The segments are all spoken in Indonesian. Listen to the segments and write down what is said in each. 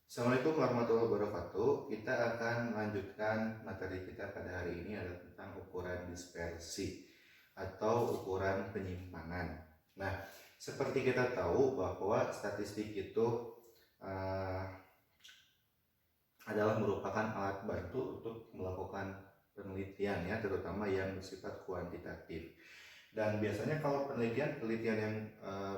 Assalamualaikum warahmatullahi wabarakatuh. Kita akan melanjutkan materi kita pada hari ini adalah tentang ukuran dispersi atau ukuran penyimpangan. Nah, seperti kita tahu bahwa statistik itu uh, adalah merupakan alat bantu untuk melakukan penelitian ya, terutama yang bersifat kuantitatif. Dan biasanya kalau penelitian yang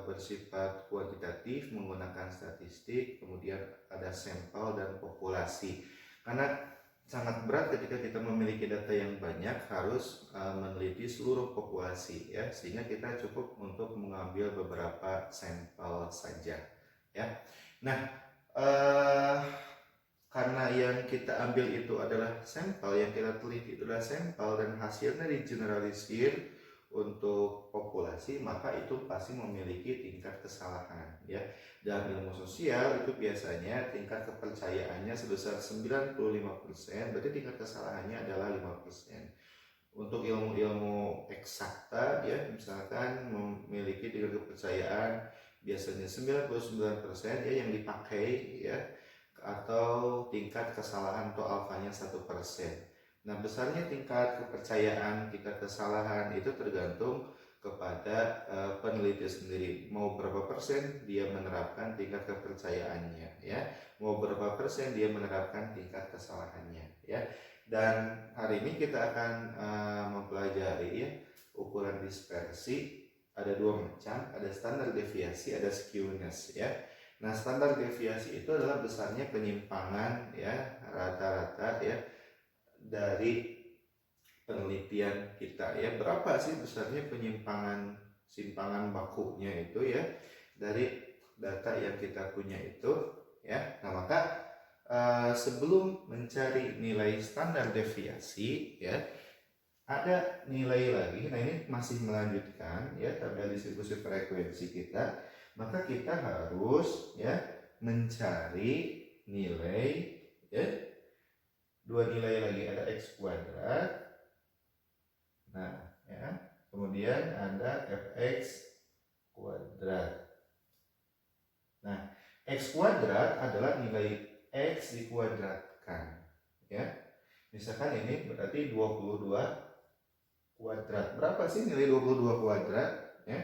bersifat kuantitatif menggunakan statistik, kemudian ada sampel dan populasi. Karena sangat berat ketika kita memiliki data yang banyak harus meneliti seluruh populasi ya, sehingga kita cukup untuk mengambil beberapa sampel saja ya. Nah, karena yang kita ambil itu adalah sampel, yang kita teliti itu adalah sampel dan hasilnya digeneralisir untuk populasi, maka itu pasti memiliki tingkat kesalahan ya. Dalam ilmu sosial itu biasanya tingkat kepercayaannya sebesar 95%, berarti tingkat kesalahannya adalah 5%. Untuk ilmu-ilmu eksakta ya, misalkan memiliki tingkat kepercayaan biasanya 99% ya yang dipakai ya, atau tingkat kesalahan atau alfanya 1%. Nah, besarnya tingkat kepercayaan, tingkat kesalahan itu tergantung kepada peneliti sendiri. Mau berapa persen dia menerapkan tingkat kepercayaannya ya, mau berapa persen dia menerapkan tingkat kesalahannya ya. Dan hari ini kita akan mempelajari ya ukuran dispersi. Ada dua macam, ada standar deviasi, ada skewness ya. Nah, standar deviasi itu adalah besarnya penyimpangan ya, rata-rata ya dari penelitian kita ya. Berapa sih besarnya simpangan bakunya itu ya dari data yang kita punya itu ya. Nah, maka sebelum mencari nilai standar deviasi ya, ada nilai lagi. Nah, ini masih melanjutkan ya tabel distribusi frekuensi kita. Maka kita harus ya mencari nilai ya, dua nilai lagi, ada x kuadrat. Nah ya, kemudian ada fx kuadrat. Nah, x kuadrat adalah nilai x dikuadratkan ya. Misalkan ini berarti 22 kuadrat. Berapa sih nilai 22 kuadrat ya?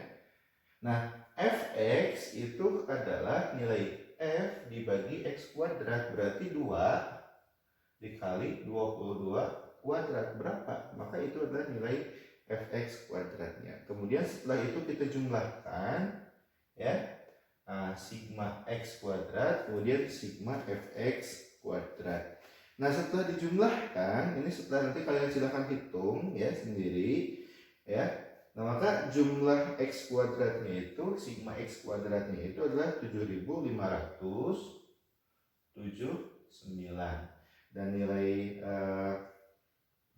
Nah, fx itu adalah nilai f dibagi x kuadrat, berarti 2 dikali 22 kuadrat berapa? Maka itu adalah nilai fx kuadratnya. Kemudian setelah itu kita jumlahkan ya, sigma x kuadrat kemudian sigma fx kuadrat. Nah, setelah dijumlahkan, ini setelah nanti kalian silahkan hitung ya sendiri ya. Nah, maka jumlah x kuadratnya itu, sigma x kuadratnya itu adalah 7579 dan nilai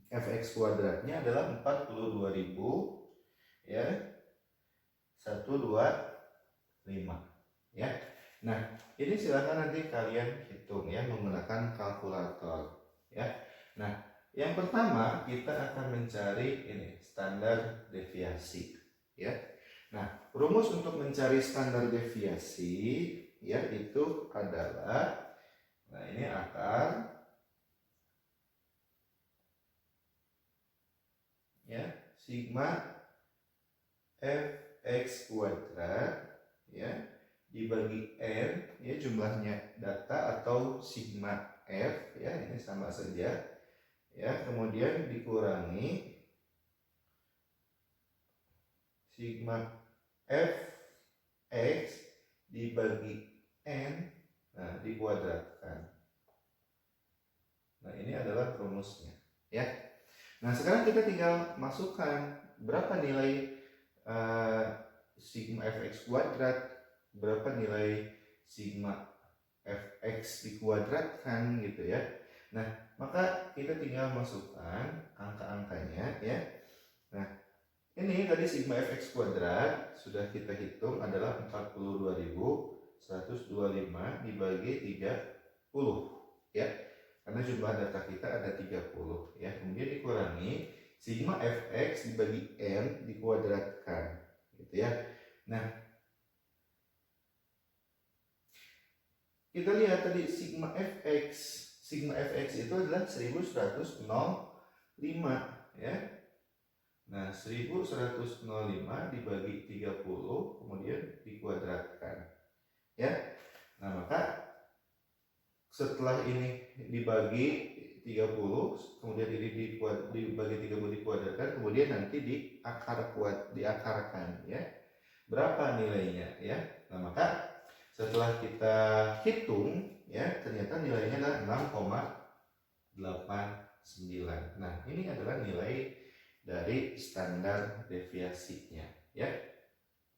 fx kuadratnya adalah 42.000 ya 125 ya. Nah, ini silahkan nanti kalian hitung ya menggunakan kalkulator ya. Nah, yang pertama kita akan mencari ini standar deviasi ya. Nah, rumus untuk mencari standar deviasi ya itu adalah, nah ini akar ya sigma fx kuadrat ya dibagi n ya jumlahnya data atau sigma f ya, ini sama saja ya, kemudian dikurangi sigma fx dibagi n, nah dikuadratkan. Nah, ini adalah rumusnya ya. Nah, sekarang kita tinggal masukkan berapa nilai sigma fx kuadrat, berapa nilai sigma fx dikuadratkan gitu ya. Nah, maka kita tinggal masukkan angka-angkanya ya. Nah, ini tadi sigma fx kuadrat sudah kita hitung adalah 42.125 dibagi 30 ya. Karena jumlah data kita ada 30 ya. Kemudian dikurangi sigma fx dibagi n dikuadratkan gitu ya. Nah, kita lihat tadi sigma fx. Sigma fx itu adalah 1105 ya. Nah, 1105 dibagi 30 kemudian dikuadratkan. Ya. Nah, maka setelah ini dibagi 30, kemudian ini dibagi 30 dikuadratkan, kemudian nanti diakarkan ya. Berapa nilainya ya? Nah, maka setelah kita hitung ya, ternyata nilainya adalah 6,89. Nah, ini adalah nilai dari standar deviasinya ya.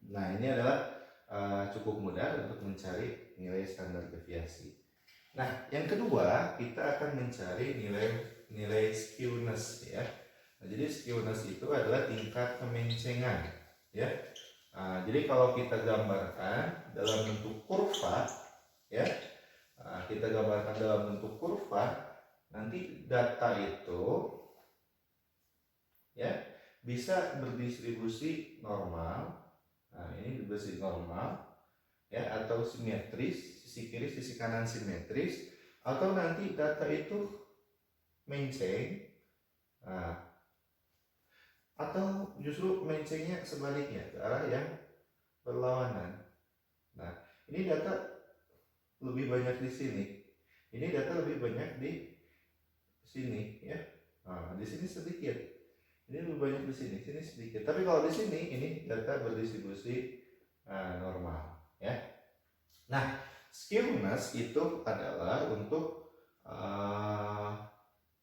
Nah, ini adalah cukup mudah untuk mencari nilai standar deviasi. Nah, yang kedua kita akan mencari nilai skewness ya. Nah, jadi skewness itu adalah tingkat kemencengan ya. Nah, jadi kalau kita gambarkan dalam bentuk kurva ya, kita gambarkan dalam bentuk kurva, nanti data itu ya bisa berdistribusi normal. Nah, ini berdistribusi normal ya, atau simetris, sisi kiri sisi kanan simetris, atau nanti data itu menceng. Nah, atau justru mencengnya sebaliknya ke arah yang berlawanan. Nah, ini data lebih banyak di sini, ini data lebih banyak di sini ya. Nah, di sini sedikit, ini lebih banyak di sini sedikit. Tapi kalau di sini ini data berdistribusi normal ya. Nah, skewness itu adalah untuk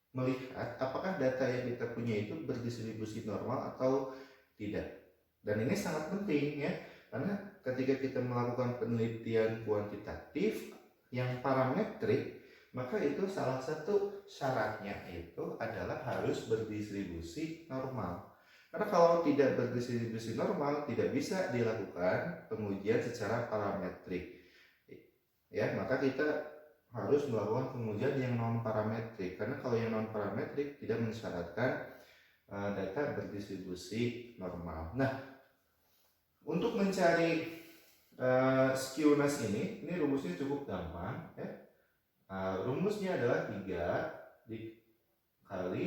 melihat apakah data yang kita punya itu berdistribusi normal atau tidak. Dan ini sangat penting ya, karena ketika kita melakukan penelitian kuantitatif yang parametrik, maka itu salah satu syaratnya itu adalah harus berdistribusi normal. Karena kalau tidak berdistribusi normal, tidak bisa dilakukan pengujian secara parametrik ya. Maka kita harus melakukan pengujian yang non parametrik, karena kalau yang non parametrik tidak mensyaratkan data berdistribusi normal. Nah, untuk mencari skewness ini rumusnya cukup gampang ya. Rumusnya adalah 3 dikali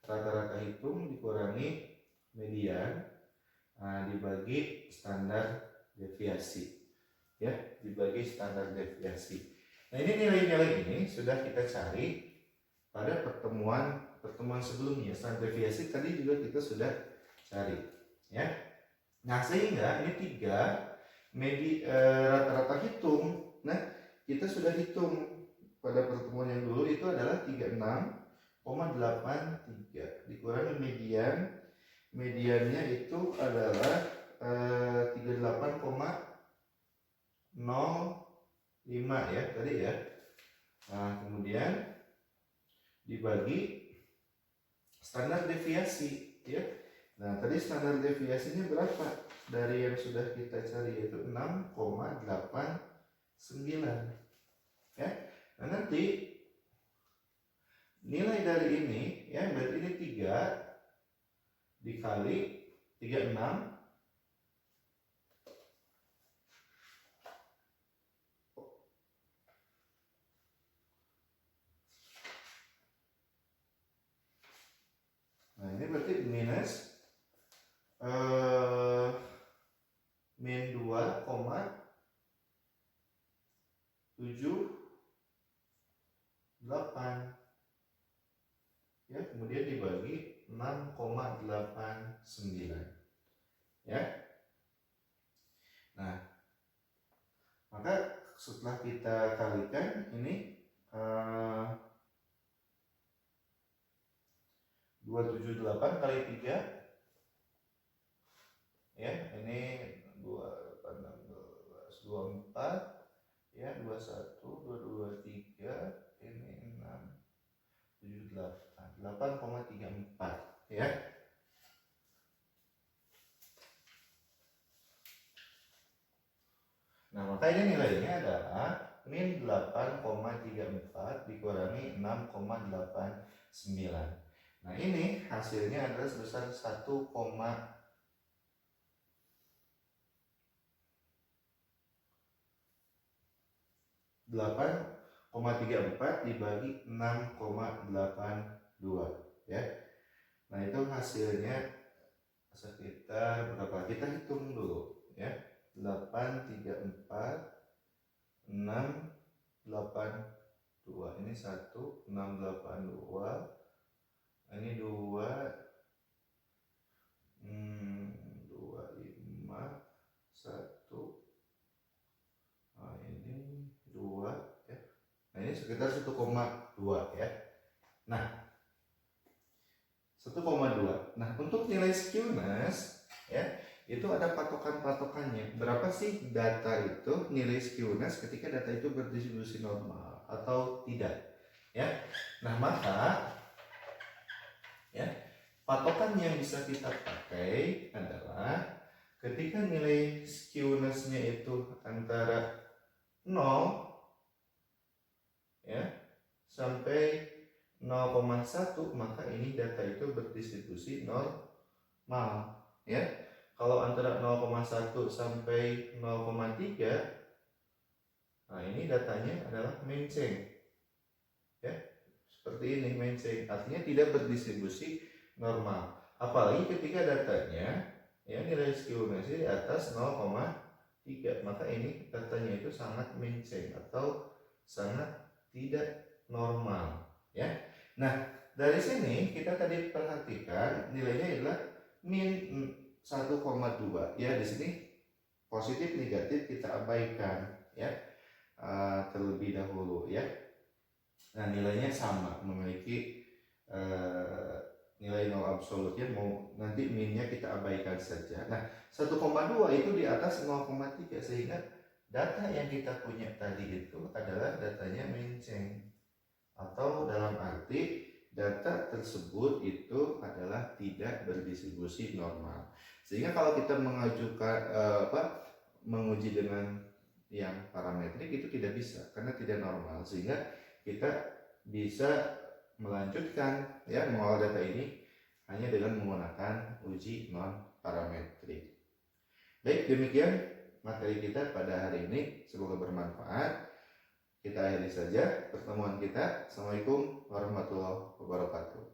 rata-rata hitung dikurangi median dibagi standar deviasi ya, dibagi standar deviasi. Nah, ini nilai-nilai ini sudah kita cari pada pertemuan sebelumnya. Standar deviasi tadi juga kita sudah cari ya. Nah, sehingga ini 3 rata-rata hitung. Nah, kita sudah hitung pada pertemuan yang dulu itu adalah 36,83 dikurangi mediannya itu adalah 38,05 ya tadi ya. Nah, kemudian dibagi standar deviasi ya. Nah, tadi standar deviasinya berapa? Dari yang sudah kita cari yaitu 6,89 ya. Nah, nanti nilai dari ini ya, berarti ini 3 dikali 36 Nah, ini berarti minus min 2,78 ya, kemudian dibagi 6,89 ya. Nah, maka setelah kita kalikan ini 278 kali 3 ya, ini 24 ya, 21 223 ini 6 78 8,34 ya. Nah, maka ini nilainya adalah min 8,34 dikurangi 6,89. Nah, ini hasilnya adalah sebesar 1,8 8,34 dibagi 6,82 ya. Nah itu hasilnya sekitar berapa? Kita hitung dulu ya. 834 682 ini 1 682 ini 2 25 1. Nah ini 2 ya. Nah ini sekitar 1,2 ya. Nah 1,2. Nah untuk nilai skewness ya itu ada patokan-patokannya. Berapa sih data itu, nilai skewness ketika data itu berdistribusi normal atau tidak ya. Nah maka ya patokan yang bisa kita pakai adalah ketika nilai skewness-nya itu antara 0 ya sampai 0,1 maka ini data itu berdistribusi normal ya. Kalau antara 0,1 sampai 0,3 nah ini datanya adalah menceng ya. Seperti ini menceng, artinya tidak berdistribusi normal. Apalagi ketika datanya ya nilai skewness di atas 0,3 maka ini datanya itu sangat menceng atau sangat tidak normal ya. Nah dari sini kita tadi perhatikan nilainya adalah min 1,2 ya. Di sini positif negatif kita abaikan ya terlebih dahulu ya. Nah nilainya sama, memiliki nilai nol absolutnya, mau nanti minnya kita abaikan saja. Nah 1,2 itu di atas 0,3 sehingga data yang kita punya tadi itu adalah datanya menceng atau dalam arti data tersebut itu adalah tidak berdistribusi normal. Sehingga kalau kita mengajukan menguji dengan yang parametrik itu tidak bisa karena tidak normal, sehingga kita bisa melanjutkan ya mengolah data ini hanya dengan menggunakan uji non parametrik. Baik, demikian materi kita pada hari ini, semoga bermanfaat. Kita akhiri saja pertemuan kita. Assalamualaikum warahmatullahi wabarakatuh.